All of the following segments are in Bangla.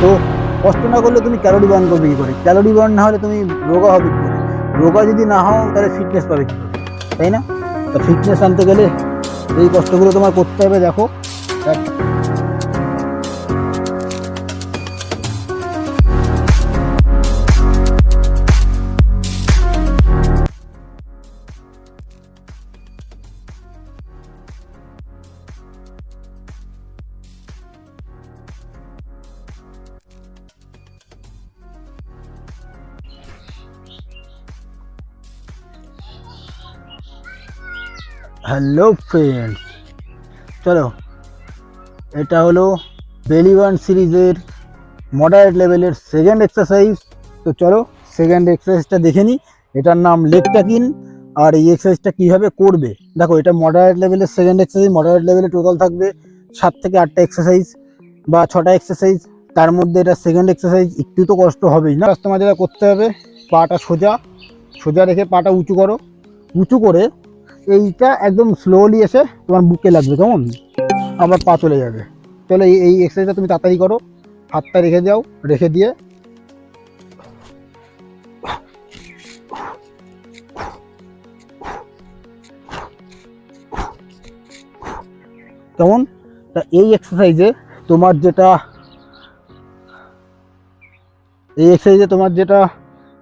তো কষ্ট না করলে তুমি ক্যালোরি বার্ন করবে কী করে? ক্যালোরি বার্ন না হলে তুমি রোগা হবে কী করে? রোগা যদি না হও তাহলে ফিটনেস পাবে কী করে, তাই না? তো ফিটনেস আনতে গেলে এই কষ্টগুলো তোমার করতে হবে। দেখো, হ্যালো ফ্রেন্ডস, চলো, এটা হলো বেলি বার্ন সিরিজের মডারেট লেভেলের সেকেন্ড এক্সারসাইজ। তো চলো সেকেন্ড এক্সারসাইজটা দেখে নিই। এটার নাম লেগ ট্যাকিং। আর এই এক্সারসাইজটা কীভাবে করবে দেখো, এটা মডারেট লেভেলের সেকেন্ড এক্সারসাইজ। মডারেট লেভেলে টোটাল থাকবে 7 থেকে 8টা এক্সারসাইজ বা 6টা এক্সারসাইজ। তার মধ্যে এটা সেকেন্ড এক্সারসাইজ, একটু তো কষ্ট হবেই না। তোমার যেটা করতে হবে, পাটা সোজা সোজা রেখে পাটা উঁচু করো। উঁচু করে এইটা একদম স্লোলি এসে তোমার বুকে লাগবে, কেমন? আবার পা চলে যাবে। চলো এই এক্সারসাইজটা তুমি তাড়াতাড়ি করো। হাতটা রেখে দাও, রেখে দিয়ে কেমন? তা এই এক্সারসাইজে তোমার যেটা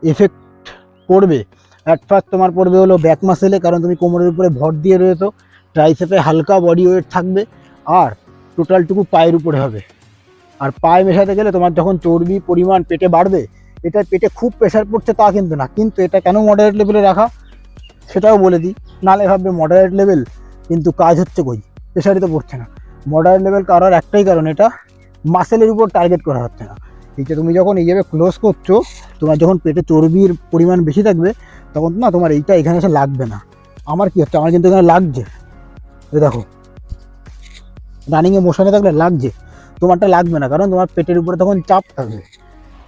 এফেক্ট পড়বে, অ্যাট ফার্স্ট তোমার পড়বে হলো ব্যাক মাসেলে, কারণ তুমি কোমরের উপরে ভর দিয়ে রয়েছো। ট্রাইসেপে হালকা বডি ওয়েট থাকবে, আর টোটালটুকু পায়ের উপরে হবে। আর পায়ে মেশাতে গেলে তোমার যখন চর্বি পরিমাণ পেটে বাড়বে, এটা পেটে খুব প্রেশার পড়ছে তা কিন্তু না। কিন্তু এটা কেন মডারেট লেভেলে রাখা সেটাও বলে দিই, নালে ভাববে মডারেট লেভেল কিন্তু কাজ হচ্ছে কই, প্রেশারই তো পড়ছে না। মডারেট লেভেল করার একটাই কারণ, এটা মাসেলের উপর টার্গেট করা হচ্ছে না। এই যে তুমি যখন এইভাবে ক্লোজ করছো, তোমার যখন পেটে চর্বির পরিমাণ বেশি থাকবে, তখন না তোমার এইটা এখানে এসে লাগবে না। আমার কি হচ্ছে, আমার কিন্তু এখানে লাগছে। দেখো, রানিংয়ে মোশনে থাকলে লাগছে, তোমারটা লাগবে না, কারণ তোমার পেটের উপরে তখন চাপ থাকবে।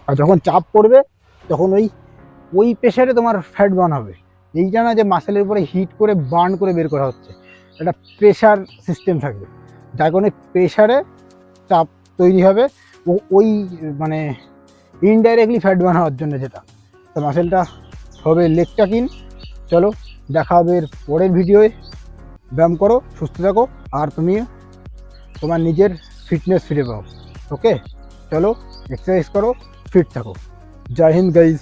আর যখন চাপ পড়বে তখন ওই প্রেশারে তোমার ফ্যাট বার্ন হবে। এইটা না যে মাসেলের উপরে হিট করে বার্ন করে বের করা হচ্ছে, একটা প্রেশার সিস্টেম থাকবে, যার কারণে প্রেশারে চাপ তৈরি হবে। ওই মানে ইনডাইরেক্টলি ফ্যাট বার্ন হওয়ার জন্য যেটা, তো মাসেলটা হবে লেগ ট্যাকিং। চলো দেখা হবে এর পরের ভিডিওয়ে। ব্যায়াম করো, সুস্থ থাকো, আর তুমি তোমার নিজের ফিটনেস ফিরে পাও। ওকে, চলো এক্সারসাইজ করো, ফিট থাকো। জয় হিন্দ গাইজ।